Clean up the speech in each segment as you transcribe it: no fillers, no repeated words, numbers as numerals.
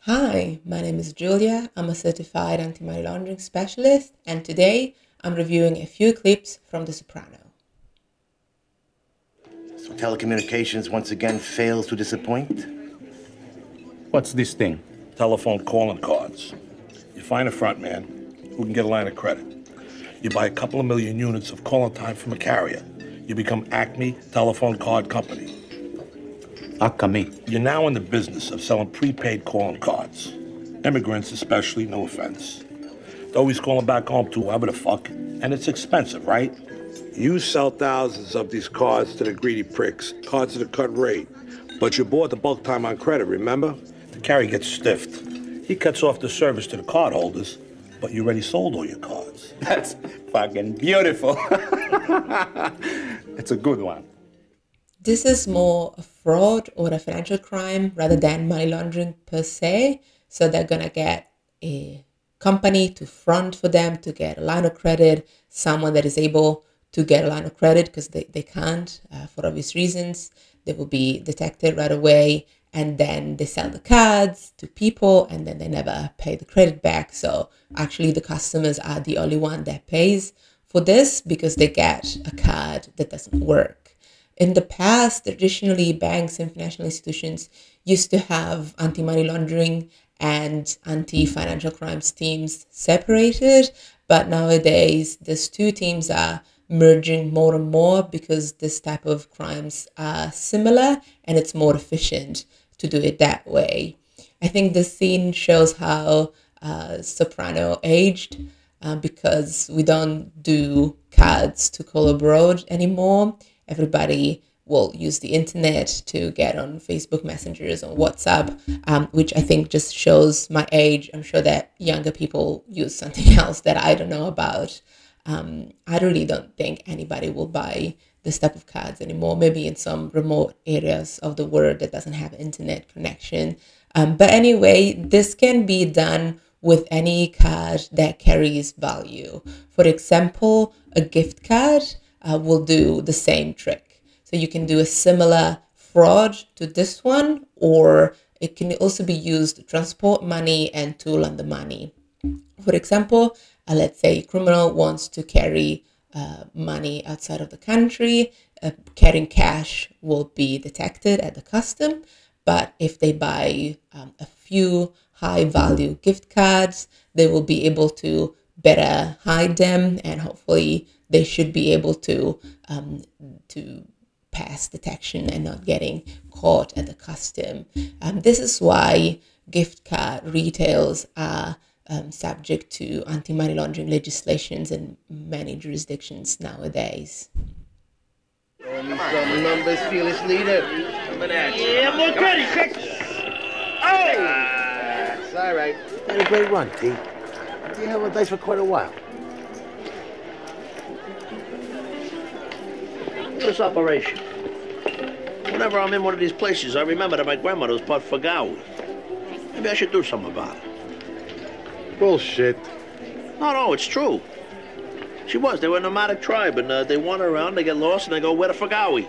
Hi, my name is Julia. I'm a certified anti-money laundering specialist, and today I'm reviewing a few clips from The Sopranos. So telecommunications once again fails to disappoint? What's this thing? Telephone calling cards. You find a front man who can get a line of credit. You buy a couple of million units of calling time from a carrier. You become Acme Telephone Card Company. Acme. You're now in the business of selling prepaid calling cards. Immigrants especially, no offense. They're always calling back home to whoever the fuck, and it's expensive, right? You sell thousands of these cards to the greedy pricks, cards at a cut rate. But you bought the bulk time on credit, remember? The carrier gets stiffed. He cuts off the service to the card holders, but you already sold all your cards. That's fucking beautiful. It's a good one. This is more a fraud or a financial crime rather than money laundering per se. So they're gonna get a company to front for them to get a line of credit, someone that is able to get a line of credit because they can't for obvious reasons. They will be detected right away, and then they sell the cards to people and then they never pay the credit back. So actually the customers are the only one that pays for this because they get a card that doesn't work. In the past, traditionally, banks and financial institutions used to have anti-money laundering and anti-financial crimes teams separated, but nowadays these two teams are merging more and more because this type of crimes are similar and it's more efficient to do it that way. I think the scene shows how Soprano aged because we don't do cards to call abroad anymore. Everybody will use the internet to get on Facebook messengers or WhatsApp, which I think just shows my age. I'm sure that younger people use something else that I don't know about. I really don't think anybody will buy this type of cards anymore, maybe in some remote areas of the world that doesn't have internet connection. But anyway, this can be done with any card that carries value. For example, a gift card will do the same trick. So you can do a similar fraud to this one, or it can also be used to transport money and to launder money. For example, let's say a criminal wants to carry money outside of the country. Carrying cash will be detected at the custom, but if they buy a few high value gift cards, they will be able to better hide them, and hopefully they should be able to pass detection and not getting caught at the custom. This is why gift card retails are subject to anti-money laundering legislations in many jurisdictions nowadays. Show me some numbers, fearless leader. Coming at you. Yeah, look good, he kicked. Oh! It's all right. Had a great run, T. You held with dice for quite a while. This operation. Whenever I'm in one of these places, I remember that my grandmother was part Fagawi. Maybe I should do something about it. Bullshit. No, it's true. She was. They were a nomadic tribe, and they wander around, they get lost, and they go, where the Fagawi?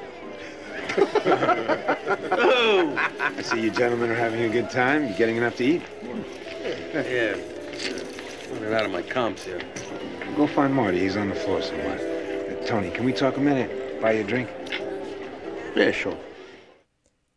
Oh! I see you gentlemen are having a good time. You getting enough to eat? Yeah. Running out of my comps here. Go find Marty. He's on the floor somewhere. Tony, can we talk a minute? Buy you a drink? Yeah, sure.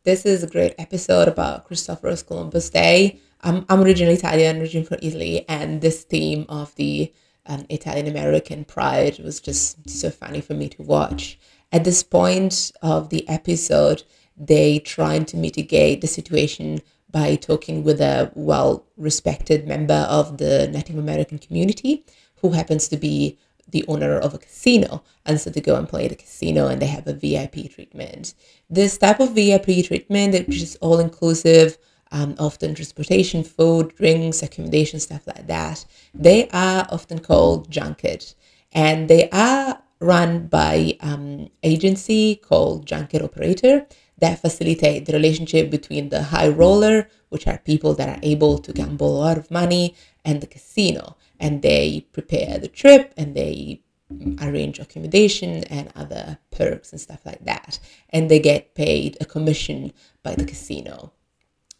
This is a great episode about Christopher's Columbus Day. I'm originally Italian, originally from Italy, and this theme of the Italian-American pride was just so funny for me to watch. At this point of the episode, they trying to mitigate the situation by talking with a well-respected member of the Native American community who happens to be the owner of a casino. And so they go and play at the casino and they have a VIP treatment. This type of VIP treatment, which is all-inclusive, often transportation, food, drinks, accommodation, stuff like that, they are often called junket. And they are run by agency called junket operator that facilitate the relationship between the high roller, which are people that are able to gamble a lot of money, and the casino. And they prepare the trip and they arrange accommodation and other perks and stuff like that. And they get paid a commission by the casino.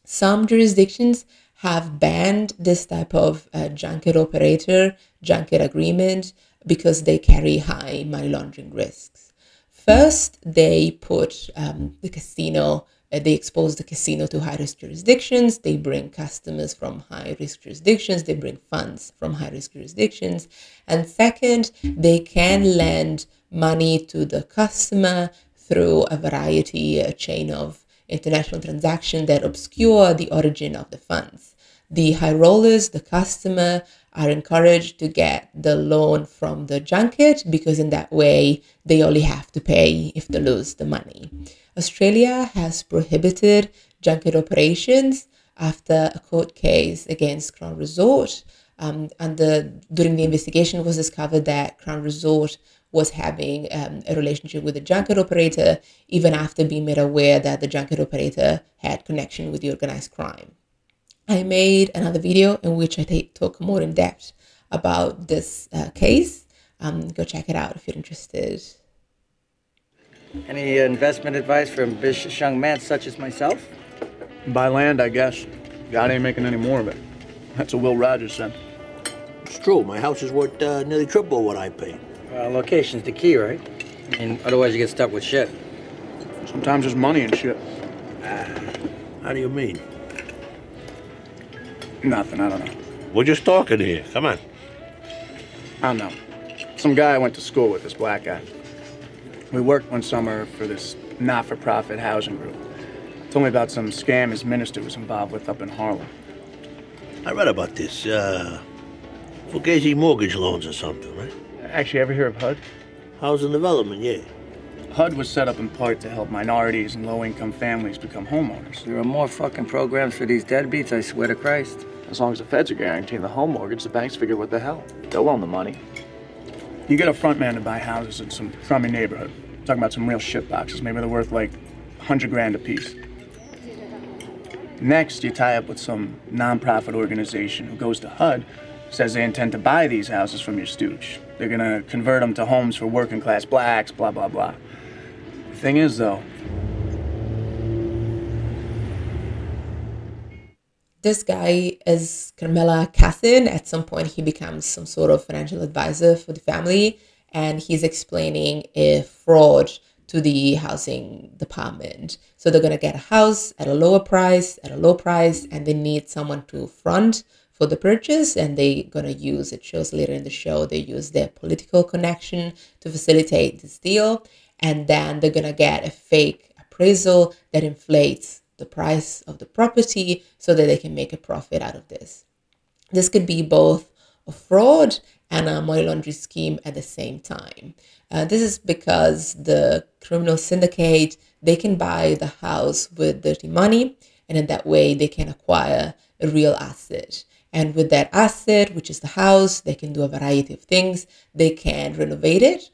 Some jurisdictions have banned this type of junket operator, junket agreement, because they carry high money laundering risks. First, they put the casino, they expose the casino to high-risk jurisdictions. They bring customers from high-risk jurisdictions. They bring funds from high-risk jurisdictions. And second, they can lend money to the customer through a variety, a chain of international transactions that obscure the origin of the funds. The high rollers, the customer, are encouraged to get the loan from the junket because in that way they only have to pay if they lose the money. Australia has prohibited junket operations after a court case against Crown Resort. During the investigation, it was discovered that Crown Resort was having a relationship with a junket operator even after being made aware that the junket operator had connection with the organized crime. I made another video in which I talk more in depth about this case. Go check it out if you're interested. Any investment advice for ambitious young men such as myself? Buy land, I guess. God ain't making any more of it. That's what Will Rogers said. It's true. My house is worth nearly triple what I paid. Location's the key, right? I mean, otherwise you get stuck with shit. Sometimes there's money and shit. How do you mean? Nothing, I don't know. We're just talking here. Come on. I don't know. Some guy I went to school with, this black guy. We worked one summer for this not-for-profit housing group. Told me about some scam his minister was involved with up in Harlem. I read about this. Fugazi mortgage loans or something, right? Actually, ever hear of HUD? Housing development, yeah. HUD was set up in part to help minorities and low-income families become homeowners. There are more fucking programs for these deadbeats, I swear to Christ. As long as the feds are guaranteeing the home mortgage, the banks figure what the hell. They'll loan the money. You get a front man to buy houses in some crummy neighborhood. Talking about some real shit boxes. Maybe they're worth like 100 grand a piece. Next, you tie up with some non-profit organization who goes to HUD, says they intend to buy these houses from your stooge. They're gonna convert them to homes for working class blacks, blah, blah, blah. The thing is, though, this guy is Carmela Cassin. At some point, he becomes some sort of financial advisor for the family, and he's explaining a fraud to the housing department. So they're gonna get a house at a low price, and they need someone to front for the purchase, and they're gonna use, it shows later in the show, they use their political connection to facilitate this deal, and then they're gonna get a fake appraisal that inflates the price of the property so that they can make a profit out of this. This could be both a fraud and a money laundering scheme at the same time. This is because the criminal syndicate, they can buy the house with dirty money, and in that way they can acquire a real asset. And with that asset, which is the house, they can do a variety of things. They can renovate it,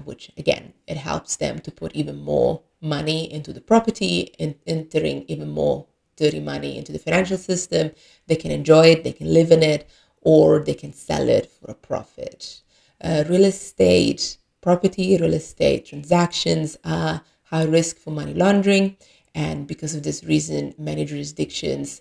which again, it helps them to put even more money into the property and entering even more dirty money into the financial system. They can enjoy it, they can live in it, or they can sell it for a profit. Real estate transactions are high risk for money laundering. And because of this reason, many jurisdictions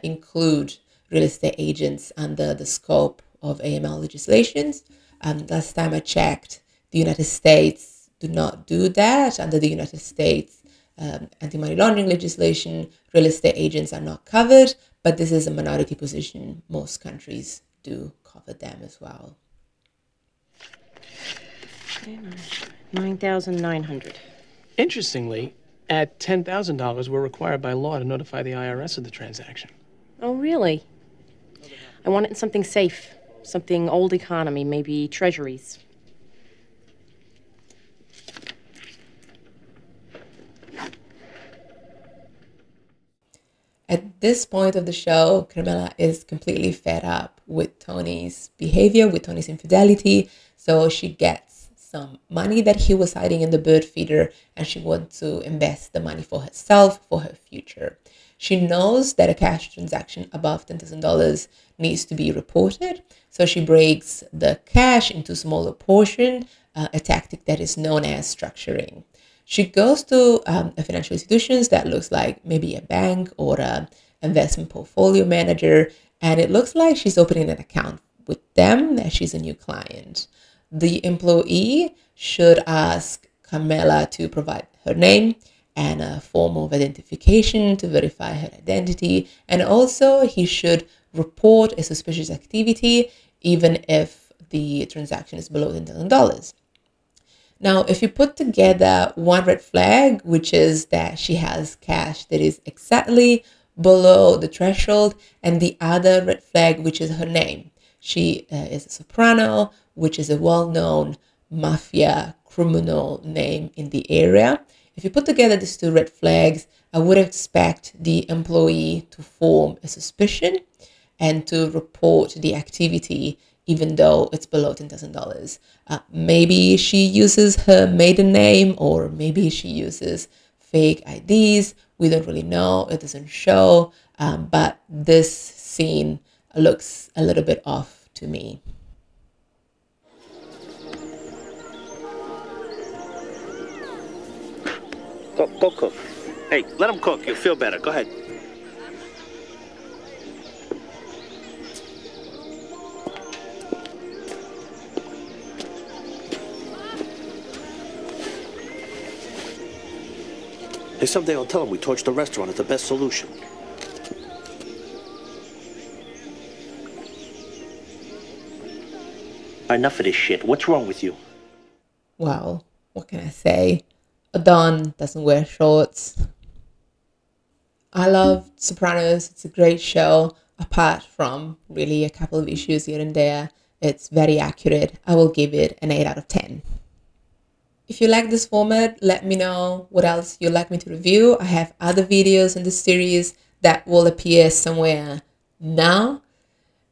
include real estate agents under the scope of AML legislations. Last time I checked, the United States do not do that. Under the United States anti-money laundering legislation, real estate agents are not covered, but this is a minority position. Most countries do cover them as well. 9,900. Interestingly, at $10,000, we're required by law to notify the IRS of the transaction. Oh, really? I want it in something safe, something old economy, maybe treasuries. At this point of the show, Carmela is completely fed up with Tony's behavior, with Tony's infidelity. So she gets some money that he was hiding in the bird feeder, and she wants to invest the money for herself, for her future. She knows that a cash transaction above $10,000 needs to be reported. So she breaks the cash into smaller portion, a tactic that is known as structuring. She goes to a financial institutions that looks like maybe a bank or a investment portfolio manager, and it looks like she's opening an account with them as she's a new client. The employee should ask Carmela to provide her name and a form of identification to verify her identity, and also he should report a suspicious activity even if the transaction is below $10,000. Now, if you put together one red flag, which is that she has cash that is exactly below the threshold, and the other red flag, which is her name. She is a soprano, which is a well-known mafia criminal name in the area. If you put together these two red flags, I would expect the employee to form a suspicion and to report the activity even though it's below $10,000. Maybe she uses her maiden name, or maybe she uses fake IDs. We don't really know. It doesn't show. But this scene looks a little bit off to me. Go cook. Hey, let him cook. You'll feel better. Go ahead. Hey, someday I'll tell him we torched the restaurant. It's the best solution. Enough of this shit. What's wrong with you? Well, what can I say? Adon doesn't wear shorts. I love Sopranos. It's a great show. Apart from really a couple of issues here and there, it's very accurate. I will give it an 8 out of 10. If you like this format, let me know what else you'd like me to review. I have other videos in this series that will appear somewhere now.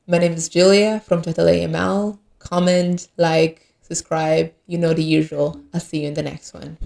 My name is Julia from Total AML. Comment, like, subscribe. You know the usual. I'll see you in the next one.